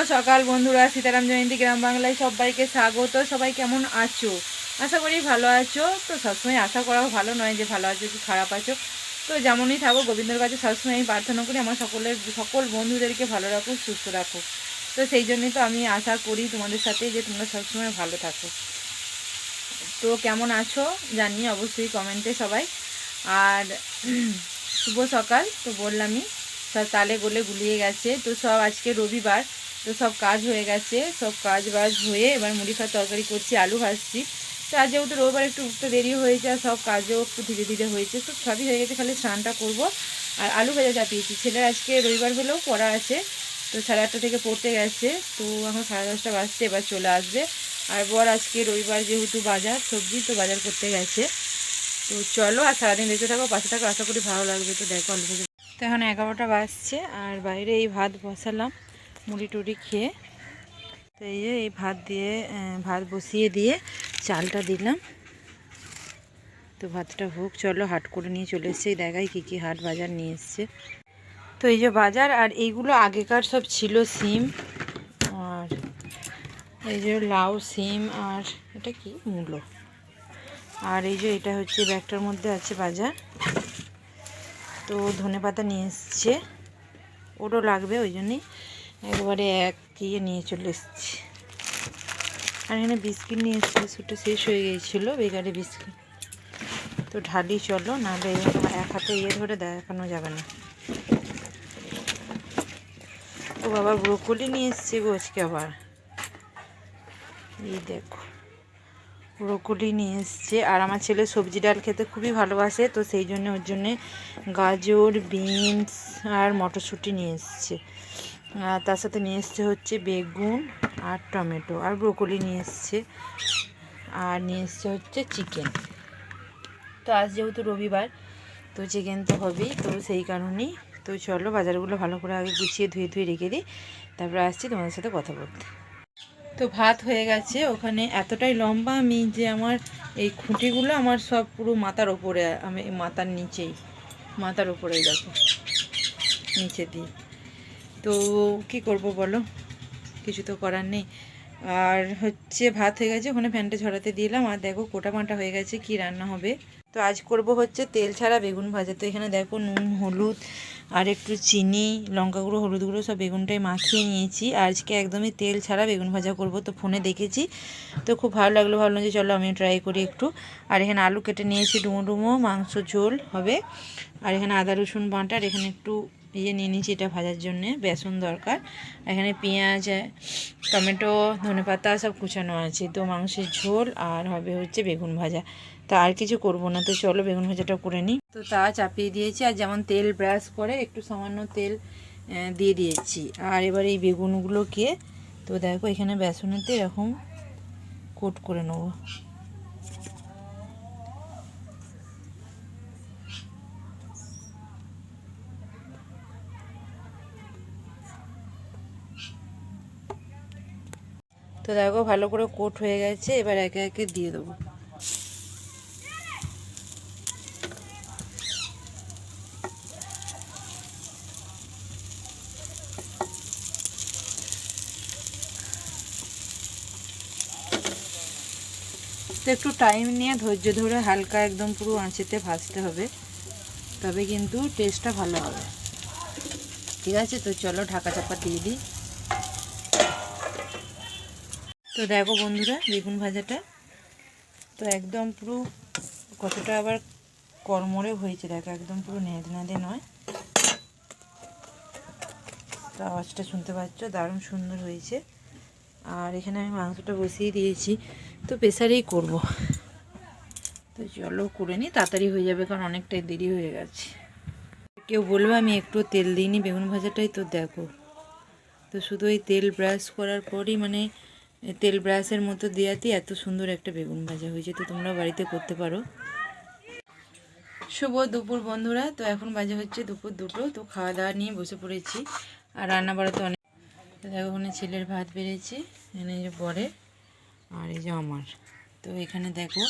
সকাল বন্ধুরা, সীতারাম জয়ন্তী গ্রাম বাংলায় সবাইকে স্বাগত। সবাই কেমন আছো? আশা করি ভালো আছো। তো সবসময় আশা করাও ভালো নয় যে ভালো আছো কি খারাপ আছো। তো যেমনই থাকো, গোবিন্দর কাছে সবসময় আমি প্রার্থনা করি আমার সকল বন্ধুদেরকে ভালো রাখো, সুস্থ রাখো। তো সেই জন্যই তো আমি আশা করি তোমাদের সাথে যে তোমরা সবসময় ভালো থাকো। তো কেমন আছো জানি অবশ্যই কমেন্টে সবাই। আর শুভ সকাল তো বললামই, সব তালে গোলে গুলিয়ে গেছে। তো সব আজকে রবিবার, তো সব কাজ হয়ে গেছে, সব কাজ বাজ হয়ে এবার মুড়ি খাওয়ার তরকারি করছি, আলু ভাজছি। তো আজ যেহেতু রবিবার একটু উঠতে দেরি হয়েছে আর সব কাজও একটু ধীরে ধীরে হয়েছে, তো সবই হয়ে গেছে, খালি স্নানটা করবো। আর আলু ভাজা চাপিয়েছি, ছেলের আজকে রবিবার হলেও পড়া আছে, তো 8:30 থেকে পড়তে গেছে। তো এখন 10:30 বাজছে, এবার চলে আসবে। আর বর আজকে রবিবার যেহেতু বাজার সবজি, তো বাজার করতে গেছে। তো চলো আর সারাদিন দেখতে থাকো, পাশে থাকো, আশা করি ভালো লাগবে। তো দেখো অল্প। তো এখন 11টা বাজছে আর বাইরে এই ভাত বসালাম মুড়ি টুড়ি খেয়ে। তো এই ভাত বসিয়ে দিয়ে চালটা দিলাম। তো ভাতটা হোক, চলো হাট করে নিয়ে চলে এসছে, দেখাই কী কী হাট বাজার নিয়ে এসছে। তো এই যে বাজার, আর এইগুলো আগেকার সব ছিল সিম, আর এই যে লাউ, সিম, আর এটা কি মূলো, আর এই যে এটা হচ্ছে ব্যাগটার মধ্যে আছে বাজার। তো ধনেপাতা নিয়ে এসছে, ওরও লাগবে, ওই জন্যই একবারে এক ইয়ে নিয়ে চলে এসেছি। আর এখানে বিস্কিট নিয়ে এসেছি, বিস্কুটটা শেষ হয়ে গিয়েছিলো, বেকারি বিস্কিট। তো ঢালি চলো, নাহলে এক হাতে ইয়ে ধরে দেখানো যাবে না। ও বাবা ব্রোকলি নিয়ে এসছে গো আজকে আবার, এই দেখো ব্রোকলি নিয়ে এসছে। আর আমার ছেলে সবজি ডাল খেতে খুবই ভালোবাসে, তো সেই জন্য ওর জন্যে গাজর, বিনস আর মটরশুঁটি নিয়ে এসছে। আর তার সাথে নিয়ে এসছে হচ্ছে বেগুন আর টমেটো, আর ব্রোকলি নিয়ে এসছে, আর নিয়ে এসছে হচ্ছে চিকেন। তো আজ যেহেতু রবিবার, তো চিকেন তো হবেই, তো সেই কারণেই। তো চলো বাজারগুলো ভালো করে আগে গুছিয়ে ধুয়ে রেখে দিই, তারপরে আসছি তোমাদের সাথে কথা বলতে। তো ভাত হয়ে গেছে, ওখানে এতটাই লম্বা আমি যে আমার এই খুঁটিগুলো আমার সব পুরো মাথার ওপরে, আমি মাথার নিচেই, মাথার ওপরেই দেখো নিচে দিই। তো কি করব বলো, কিছু তো করার নেই। আর হচ্ছে ভাত হয়ে গেছে, ওখানে ফ্যানটা ঝরাতে দিলাম। আর দেখো কোটা মাটা হয়ে গেছে, কি রান্না হবে। তো আজ করব হচ্ছে তেল ছাড়া বেগুন ভাজা। তো এখানে দেখো নুন, হলুদ আর একটু চিনি, লঙ্কা গুঁড়ো, হলুদ গুঁড়ো সব বেগুনটাই মাখিয়ে নিয়েছি। আজকে একদমই তেল ছাড়া বেগুন ভাজা করব। তো ফোনে দেখেছি, তো খুব ভালো লাগলো, ভাবলাম যে চলো আমিও ট্রাই করি একটু। আর এখানে আলু কেটে নিয়েছি, ডুমো ডুমো মাংস ঝোল হবে। আর এখানে আদা রসুন বাটা, আর এখানে একটু ইয়ে নিয়ে নিয়েছি, এটা ভাজার জন্যে বেসন দরকার। এখানে পেঁয়াজ, টমেটো, ধনেপাতা সব কুচানো আছে। তো মাংসের ঝোল আর হবে হচ্ছে বেগুন ভাজা। তো আর কিছু করব না, তো চলো বেগুন ভাজাটা করে নিই। তো তা চাপিয়ে দিয়েছি, আর যেমন তেল ব্রাশ করে একটু সামান্য তেল দিয়ে দিয়েছি। আর এবার এই বেগুনগুলোকে, তো দেখো এখানে বেসনেতে এরকম কোট করে নেবো। তো দেখো ভালো করে কোট হয়ে গেছে, এবার একে একে দিয়ে দেবো। তো একটু টাইম নিয়ে ধৈর্য ধরে হালকা একদম পুরো আঁচেতে ভাজতে হবে, তবে কিন্তু টেস্টটা ভালো হবে। ঠিক আছে, তো চলো ঢাকা চাপা দিয়ে দিই। তো দেখো বন্ধুরা বেগুন ভাজাটা তো একদম পুরো কতটা আবার কড়মড়ে হয়েছে, দেখো একদম পুরো নেঁদে নেঁদে নয়। তো আওয়াজটা শুনতে পাচ্ছ, দারুণ সুন্দর হয়েছে। আর এখানে আমি মাংসটা বসিয়ে দিয়েছি, তো প্রেসারেই করব। তো চলো করে নিই, তাড়াতাড়ি হয়ে যাবে, কারণ অনেকটাই দেরি হয়ে গেছে। কেউ বলবে আমি একটু তেল দিইনি বেগুন ভাজাটাই, তো দেখো তো শুধু এই তেল ব্রাশ করার পরই, মানে তেল ব্রাশের মতো দেওয়াতেই এত সুন্দর একটা বেগুন ভাজা হয়েছে। তো তোমরা বাড়িতে করতে পারো। শুভ দুপুর বন্ধুরা, তো এখন বাজে হচ্ছে দুপুর 2টো। তো খাওয়া দাওয়া নিয়ে বসে পড়েছি, আর রান্না বাড়া তো অনেক। দেখো ওখানে ছেলের ভাত বেড়েছি, এখানে যে বরের, আর এই যে আমার। তো এখানে দেখো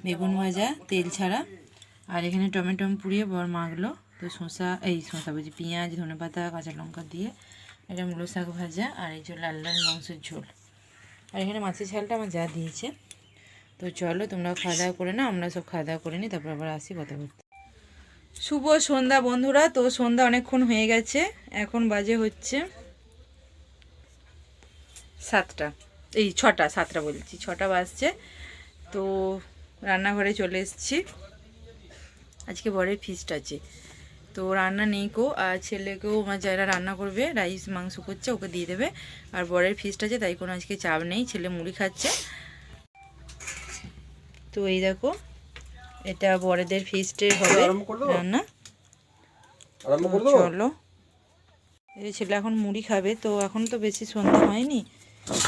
বেগুন ভাজা তেল ছাড়া, আর এখানে টমেটো পুড়িয়ে বর মাখলো। তো শসা বলছি পেঁয়াজ, ধনেপাতা, কাঁচা লঙ্কা দিয়ে এটা মূলো শাক ভাজা, আর এই যে লাল লাল মাংসের ঝোল, আর এখানে মাছের ঝালটা আমার যা দিয়েছে। তো চলো তোমরা খাওয়া দাওয়া করে না, আমরা সব খাওয়া দাওয়া করে নিই, তারপর আবার আসি কথা বলতে। শুভ সন্ধ্যা বন্ধুরা। তো সন্ধ্যা অনেকক্ষণ হয়ে গেছে, এখন বাজে হচ্ছে 7টা, এই 6টা, 7টা বলছি, 6টা বাজছে। তো রান্নাঘরে চলে এসেছি, আজকে বরের ফিস্ট আছে, তো রান্না নেই কো, আর ছেলেকেও আমার যারা রান্না করবে রাইস মাংস করছে ওকে দিয়ে দেবে, আর বরের ফিস্ট আছে তাই কোনো আজকে চাপ নেই, ছেলে মুড়ি খাচ্ছে। তো এই দেখো এটা বড়দের ফিস্টের হবে রান্না। চলো, এই ছেলে এখন মুড়ি খাবে, তো এখন তো বেশি সন্ধ্যা হয়নি,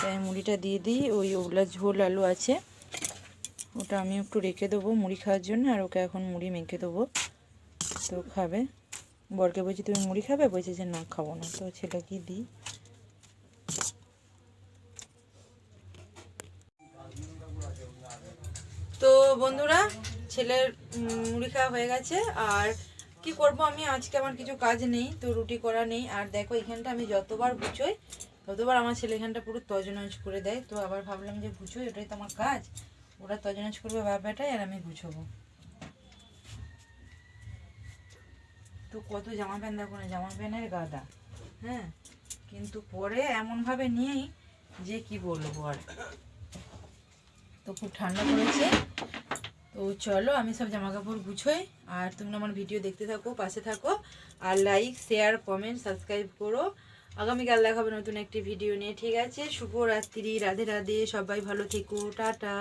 তাই মুড়িটা দিয়ে দিই। ওই ওগুলা ঝোল আলু আছে, ওটা আমি একটু রেখে দেবো মুড়ি খাওয়ার জন্য, আর ওকে এখন মুড়ি মেখে দেবো, তো খাবে। বরকে বলছি তুমি মুড়ি খাবে, বলছে যে না খাবো না, তো ছেলেকে দিই। তো বন্ধুরা ছেলের মুড়ি খাওয়া হয়ে গেছে, আর কি করব আমি আজকে, আমার কিছু কাজ নেই, তো রুটি করা নেই। আর দেখো এখানটা আমি যতবার গুছোই ততবার আমার ছেলে এখানটা পুরো তজনজ করে দেয়, তো আবার ভাবলাম যে গুছোই, ওটাই তো আমার কাজ, ওরা তজনজ করবে বাপ বেটাই, আর আমি গুছোবো। তো কত জামা প্যান্ট দেখো না, জামা প্যান্টের গাদা, হ্যাঁ, কিন্তু পরে এমনভাবে নিয়েই যে কি বলবো আর। তো খুব ঠান্ডা পড়েছে, তো চলো আমি সব জামা কাপড় গুছোই, আর তোমরা আমার ভিডিও দেখতে থাকো, পাশে থাকো, আর লাইক শেয়ার কমেন্ট সাবস্ক্রাইব করো। আগামীকাল দেখা হবে নতুন একটি ভিডিও নিয়ে, ঠিক আছে? শুভরাত্রি, রাধে রাধে, সবাই ভালো থেকো, টাটা।